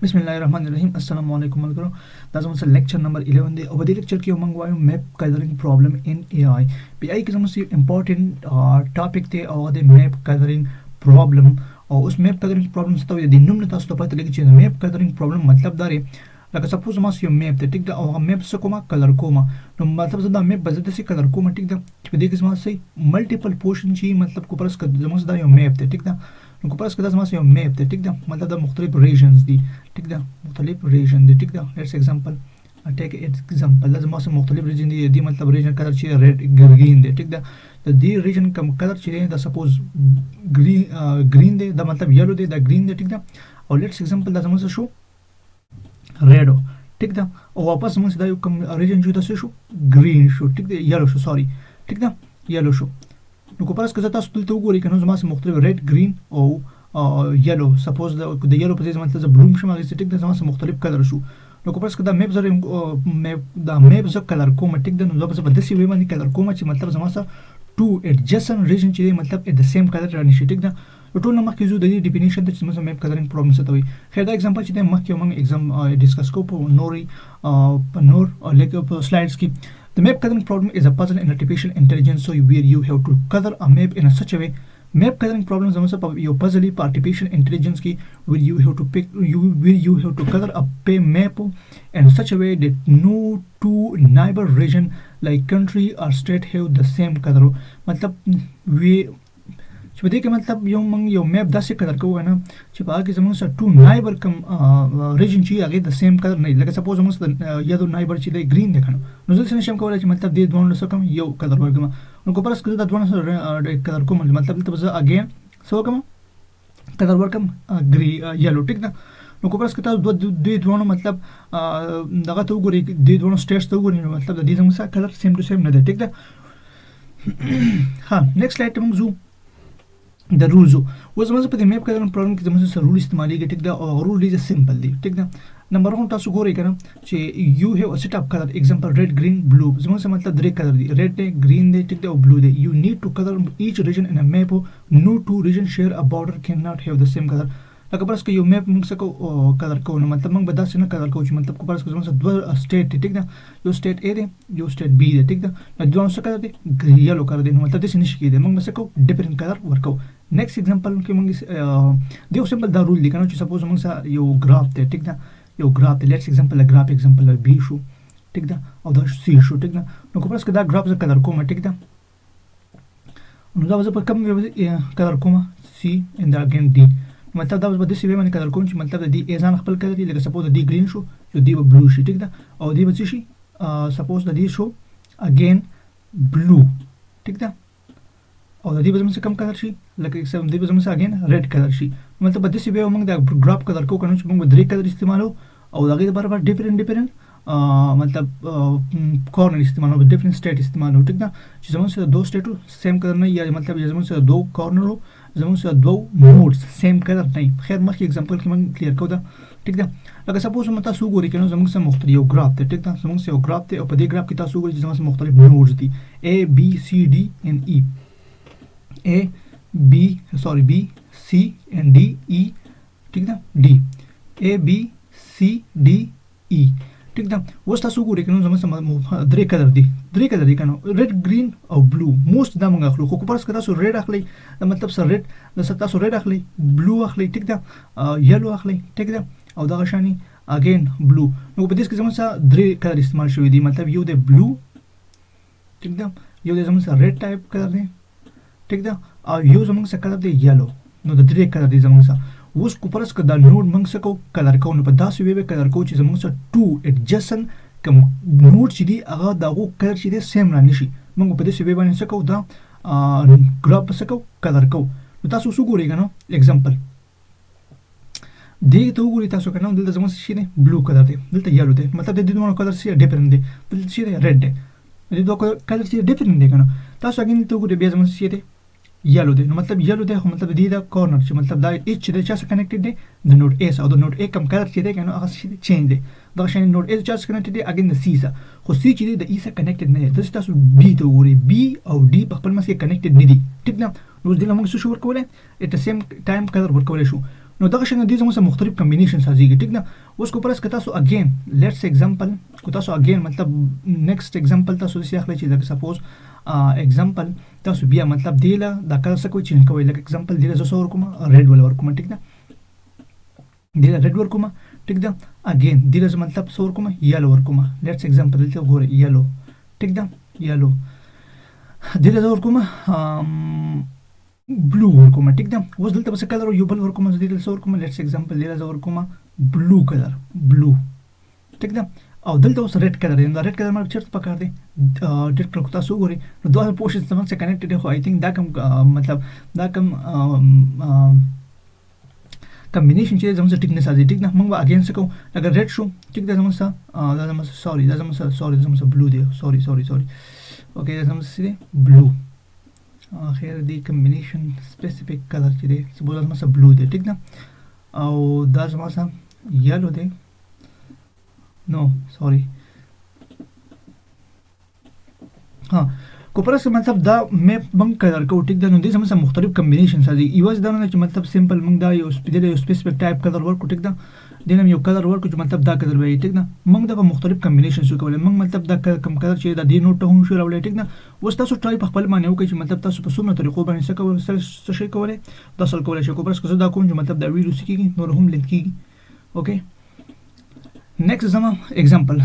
بسم الله الرحمن الرحیم. السلام علیکم ملګرو. دا زموږ لیکچر نمبر 11 دی او په دې لیکچر کې موږ وایو میپ کلرینګ پرابلم ان ای آی. په ای کې زموږ یو امپورټنت ټاپک دی او د میپ کلرینګ پرابلم. او اوس میپ کلرینګ پرابلم څه ته وایي؟ د نوم نه تاسو ته پته لګي چې میپ کلرینګ پرابلم مطلب دا دی لکه سپوز ما یو میپ ته ټیک دا او میپ څه کومه کلر کومه، نو مطلب زه دا میپ به زه داسې کلر کومه ټیک دا چې په دې کې زما سي ملټیپل پورشن شي، مطلب کو پرس کړه زموږ دا یو میپ ته ټیک دا نو کو پرس کړه زما یو میپ ته ټیک دا مطلب دا مختلف ریجنز دي ټیک دا مختلف ریجن دي ټیک دا. لیټس ایگزامپل ټیک ایگزامپل دا زما مختلف ریجن دي مطلب ریجن کلر چې ریډ ګرین دی ټیک دا د دې ریجن کوم کلر چې دا سپوز گرین دی دا مطلب یلو دی دا گرین دی ټیک دا. او لیټس ایگزامپل دا زما شو ریډو ټیک دا او واپس موږ دا یو کوم ریجن جو تاسو شو گرین شو ټیک دا یلو شو سوري ټیک دا یلو شو. نو کو پرس که تاسو دلته وګورئ کنه زما مختلف ریډ گرین او یلو سپوز د یلو په ځای مطلب بلوم شم هغه ټیک دا زما مختلف کلر شو. نو کو پرس که دا میپ زره میپ ز کلر کوم ټیک دا نو زه په داسې وی باندې کلر کوم چې مطلب زما سره ټو ایڈجسنٹ ریجن چې مطلب د سیم کلر رانی شي ټیک دا. ټول نه مخکې زو د دې ډیفینیشن ته چې موږ میپ کلرینګ پرابلم څه ته وایي. خیر دا ایگزامپل چې د مخکې موږ ایگزام ډیسکس کوو په نور لیکه په سلایډز کې. The map coloring problem is a puzzle in artificial intelligence, so where you have to color a map in a such a way. Map coloring problem زموږ په یو puzzle په artificial intelligence کې where you have to color a map in such a way that no two neighbor region like country or state have the same color. مطلب وی چې په دې کې مطلب یو میپ داسې کلر کوو نه چې په هغه کې زموږ سره ټو نایبر کوم ریجن چې هغې د سیم کلر نه وي. لکه سپوز زموږ سره یو نایبر چې دی ګرین دی که نو زه څه نشم کولی چې مطلب دې دواړو څه کوم یو کلر ورکړم. نو که فرض کړه دا دواړه سره کلر کوم مطلب دلته به زه اګین څه وکړم کلر ورکړم یلو ټیک ده. نو که فرض کړه تاسو دوی دواړو مطلب دغه ته وګورئ دې دواړو سټیټس ته وګورئ نو مطلب د دې زموږ سره کلر سیم ټو سیم نه دی ټیک ده. ها نیکسټ سلایډ ته موږ ځو د رولز. اوس زموږ په دې میپ کلرینګ پرابلم کې زموږ سره رول استعمالیږي ټیک دا او رول ډېر سمپل دی ټیک دا. نمبر 1 تاسو ګورئ کنه چې یو هیو ا سیټ اپ کلر ایگزامپل ریډ گرین بلو زموږ سره مطلب درې کلر دي ریډ دی گرین دی ټیک دا او بلو دی. یو نیډ ټو کلر ایچ ریجن ان ا میپ. نو ټو ریجن شیر ا بارډر کین ناٹ هیو د سیم کلر. لکه پرس که یو میپ موږ څه کوو کلر کوو نو مطلب موږ به داسې نه کلر کوو چې مطلب کو پرس که زموږ سره دوه سټیټ دی ټیک دا یو سټیټ ا دی یو سټیټ بی دی ټیک دا نو دوه څه کلر دی یلو کلر دی نو مطلب داسې نشي کېدی موږ به څه کوو ډیفرنٹ کلر ورکوو. نیکسٹ ایگزامپل کې موږ دیو سمپل دا رول دی کنه چې سپوز موږ سره یو گراف دی ټیک دا یو گراف دی. لیټس ایگزامپل گراف ایگزامپل بی شو ټیک دا او دا سی شو ټیک دا. نو کو پرس که دا گراف ز کلر کوم ټیک دا نو دا به په کوم کلر کوم سی ان دا اگین डी مطلب دا به داسې وی باندې کلر کوم چې مطلب د دې ځان خپل کلر دی. لکه سپوز د دې گرین شو یو دی به بلو شي ټیک دا او دی به څه شي سپوز د دې شو اگین بلو ټیک دا او د دې به زموږ کم کلر شي لکه د دې به زموږ اگین ریډ کلر شي. مطلب داسې وی موږ د ګراف کلر کوو کنه چې موږ درې کلر استعمالو او د هغې لپاره ډیفرنٹ مطلب کارنر استعمالو ډیفرنٹ سټیټ استعمالو ټیک دا چې زموږ سره دوه سټیټو سیم کلر نه یا مطلب زموږ سره دوه کارنرو زموږ سره دوه نوډز سیم کلر نه وي. خیر مخکې ایگزامپل کې موږ کلیر کوو دا ټیک ده. لکه سپوز موږ تاسو وګورئ که نو زموږ سره مختلف یو ګراف دی ټیک ده زموږ سره یو ګراف دی او په دې ګراف کې تاسو وګورئ چې زموږ سره مختلف نوډز دي A B C D and E A B C and D E ټیک ده D A B C D E ټیک ده. اوس تاسو وګورئ که نو زموږ سره درې کلر دي که نو ریډ گرین او بلو موست دا موږ اخلو. خو که فرض که تاسو ریډ اخلئ مطلب سره ریډ د تاسو ریډ اخلئ بلو اخلئ ټیک ده یلو اخلئ ټیک ده او دغه شانې اگین بلو. نو په دې کې زموږ سره درې کلر استعمال شوي دي مطلب یو دی بلو ټیک ده یو دی زموږ سره ریډ ټایپ کلر دی ټیک ده او یو زموږ سره کلر دی یلو. نو د درې کلر دی زموږ سره. اوس کو پرس که دا نوډ موږ څه کوو کلر کوو نو په داسې وی به کلر کوو چې زموږ سره ټو ایډجسن کوم نوډ چې دي هغه د هغو کلر چې دی سیم رانه شي. موږ په داسې وی باندې څه کوو دا ګراف په څه کوو کلر کوو. نو تاسو اوس وګورئ که نو ایگزامپل دې ته وګورئ تاسو که نو دلته زموږ څه شي دی بلو کلر دی دلته یلو دی مطلب د دې دواړو کلر څه ډیفرنٹ دی دلته څه دی ریډ دی د دې دوه کلر چې ډیفرنٹ دی که نو تاسو اګین دلته وګورئ بیا زموږ څه دی یلو دی. نو مطلب یلو دی خو مطلب د دې دا کارنر چې مطلب دا ایچ چې دی چا سره کنیکټډ دی د نوډ A سره او د نوډ A کم کلر چې دی که نو هغه څه دی چینج دی. دغه شان نوډ A چا سره کنیکټډ دی اګین د C سره خو C چې دی د E سره کنیکټډ نه دی. داسې تاسو B ته وګورئ B او D په خپل منځ کې کنیکټډ نه دي ټیک ده. نو اوس دلته موږ څه شو ورکولی ایټ د سیم ټایم کلر ورکولی شو. نو دغه شان دي زموږ سره مختلف کمبینیشن سازيږي ټیک ده. اوس کو پرس که تاسو اگین لیټس ایگزامپل کو تاسو اگین مطلب نیکسٹ ایگزامپل تاسو څه اخلي چې لکه سپوز ایگزامپل تاسو بیا مطلب دی له دا کار څه کوي چینج کوي لکه ایگزامپل دی له زو ور کوم ریډ ول ور کوم ټیک ده دی له ریډ ور کوم ټیک ده اگین دی له مطلب څه ور کوم یلو ور کوم لیټس ایگزامپل ته ګوره یلو ټیک ده یلو دی له ور کوم بلو ور کوم ټیک ده. اوس دلته بس کلر یو بل ور کوم دی له څه ور کوم لیټس ایگزامپل دی له ور کوم بلو کلر بلو ټیک ده. او دلته اوس ریډ کلر دی. دا ریډ کلر مې چیرته پکار دی ډیټ کړو تاسو ګوري نو دوه پورشن سره څنګه کنیکټډ خو آی تھنک دا کوم مطلب دا کوم کمبینیشن چې زموږ ټیک نه سازي ټیک نه موږ به اگین څه کوو اگر ریډ شو ټیک ده زموږ سره دا زموږ سوري دا زموږ بلو دی سوري اوکې دا زموږ سره بلو اخر دی کمبینیشن سپیسیفیک کلر چې دی سپوز زموږ سره بلو دی ټیک ده او دا زموږ سره یلو دی نو سوري ها کو پرس مطلب دا میپ بنک کلر کو ټیک ده نو دې زموږ مختلف کمبینیشن سازي یوز دا نه چې مطلب سمپل موږ دا یو سپیسیفیک ټایپ کلر ورکو ټیک ده دینم یو کلر ورکو چې مطلب دا کلر وي ټیک ده موږ دا مختلف کمبینیشن شو کولای موږ مطلب دا کم کلر چې دا دی نوٹ ته هم شو راولې ټیک ده اوس تاسو ټرای په خپل باندې وکړئ چې مطلب تاسو په څومره طریقو باندې څه کولای څه شي کولای دا سل کولای شي کو پرس که زه دا کوم چې مطلب دا ویډیو سکیږي نور هم لینک کیږي اوکې. Next example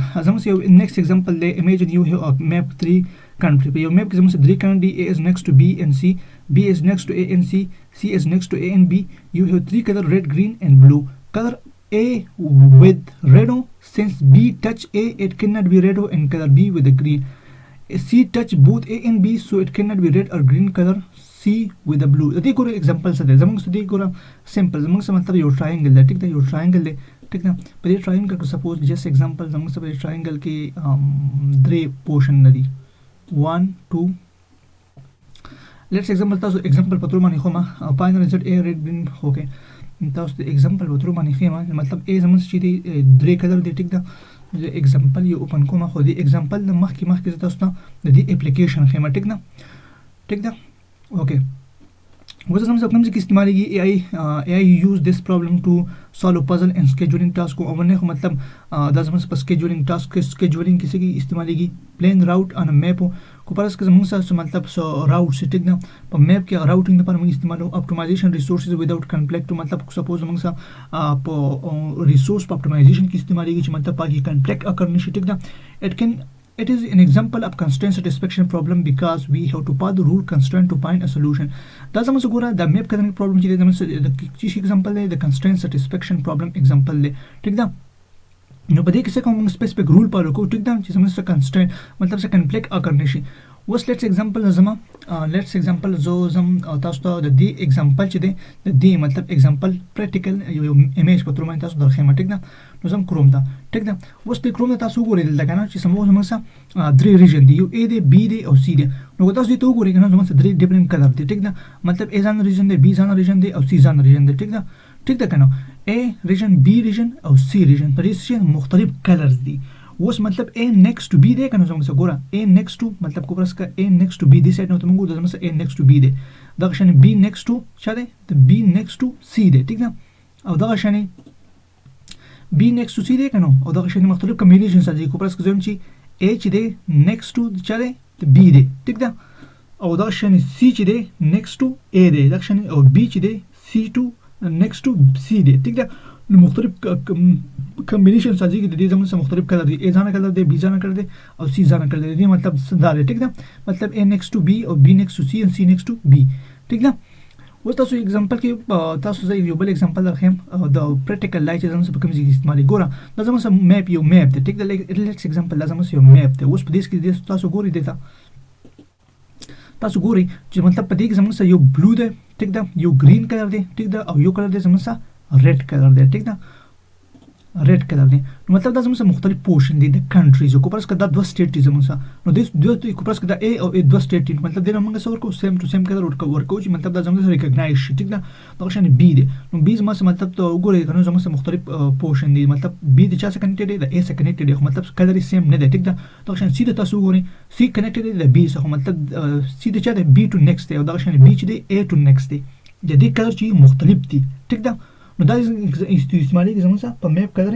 یو next example دی imagine you have a map 3 country په یو map کې زموږ سره 3 country A is next to B and C B is next to A and C C is next to A and B you have 3 color red green and blue color A with red since B touch A it cannot be red and color B with the green C touch both A and B so it cannot be red or green color C with the blue دې ګوره example څه دی زموږ سره دې ګوره simple زموږ سره مطلب یو triangle دی ټیک ده یو triangle دی ټیک ده په دې ټرایانګل کې سپوز جست ایگزامپل زموږ سره په ټرایانګل کې درې پورشن ندي 1 2 لیټس ایگزامپل تاسو ایگزامپل په تور باندې خو ما فاینل ریزلټ ا ریډ گرین اوکې تاسو د ایگزامپل په تور باندې خو مطلب ا زموږ چې دی درې کلر دی ټیک ده د ایگزامپل یو اوپن کوم خو دی ایگزامپل د مخکې تاسو ته د دې اپلیکیشن خیمه ټیک ده اوکې وزن زموږ کوم ځکه استعمالېږي AI use this problem to solve puzzle and scheduling task او باندې خو مطلب دا زموږ په scheduling task کې scheduling کې څه استعمالېږي plan route on a map کو پرس که زموږ سره مطلب سو راوټ سټیک نه په میپ کې راوټینګ لپاره موږ استعمالو optimization resources without conflict مطلب سپوز موږ سره په ریسورس په optimization کې استعمالېږي چې مطلب پاکي conflict اکر نشي ټیک ده It is an example of constraint satisfaction problem because we have to pass the rule constraint to find a solution. دا زموږ ګوره د میپ کدن پرابلم چې د چی ایگزامپل دی د constraint satisfaction problem example دی ټیک ده نو په دې کې څه کوم سپیسیفیک رول فالو کوو ټیک ده چې زموږ سره constraint مطلب څه conflict اکر نشي. اوس لیټس ایگزامپل زو زم تاسو ته د دې ایگزامپل چې دی د دې مطلب ایگزامپل پریکټیکل یو ایمیج په تور باندې تاسو درخېم ټیک ده نو زم کروم ده ټیک ده اوس د کروم تاسو وګورئ دلته کنه چې زموږ سره درې ریجن دی یو A دی B دی او C دی نو تاسو دې ته وګورئ کنه زموږ سره درې ډیفرنٹ کلر دی ټیک ده مطلب A ځان ریجن دی B ځان ریجن دی او C ځان ریجن دی ټیک ده کنه A ریجن B ریجن او C ریجن په دې کې مختلف کلرز دي اوس مطلب A next to B دی کنه زموږ سره ګوره A next to مطلب کو پرس کا A next to B دی سایډ نو ته موږ زموږ سره A next to B دی دا شنه B next to چا دی د B next to C دی ټیک ده او دا شنه B next to C دی کنه او دا شنه مختلف کمبینیشنز دي کو پرس کا زم چې A چې دی next to چا دی د B دی ټیک ده او دا شنه C چې دی next to A دی دا شنه او B چې دی C to next to C دی ټیک ده نو مختلف کمبینیشن سازي کې د دې زموږ سره مختلف کلر دي A ځانه کلر دی B ځانه کلر دی او C ځانه کلر دی مطلب دا دی ټیک ده مطلب A next to B او B next to C and C next to B ټیک ده اوس تاسو ایگزامپل کې تاسو زه یو بل ایگزامپل درخم د پریکټیکل لای چې زموږ په کوم ځای کې استعمالي ګوره دا زموږ سره میپ یو میپ دی ټیک ده لیټس ایگزامپل دا زموږ یو میپ دی اوس په دې کې تاسو ګورئ دته تاسو ګورئ چې مطلب په دې کې زموږ سره یو بلو دی ټیک ده یو گرین کلر دی ټیک ده او یو کلر دی زموږ سره ریډ کلر دی ټیک ده ریډ کلر دی نو مطلب دا زموږ مختلف پورشن دي د کنټریز کو پرس کدا دوه سټیټ دي زموږ نو د دوه کو پرس کدا A او A دوه سټیټ دي مطلب دا موږ سره ورکو سیم ټو سیم کلر ورکو چې مطلب دا زموږ سره ریکګنایز شي ټیک ده دا شنه B دی نو B زموږ مطلب ته وګورئ کنه زموږ مختلف پورشن دي مطلب B د چا سره کنیکټډ دی د A سره کنیکټډ دی مطلب کلر سیم نه دی ټیک ده دا شنه C د تاسو وګورئ C کنیکټډ دی د B سره مطلب C د چا د B ټو نیکسټ دی او دا شنه B چې دی A ټو نیکسټ دی د دې کلر چې مختلف دي ټیک ده نو دا استعمالي زموږ په میپ کلرینګ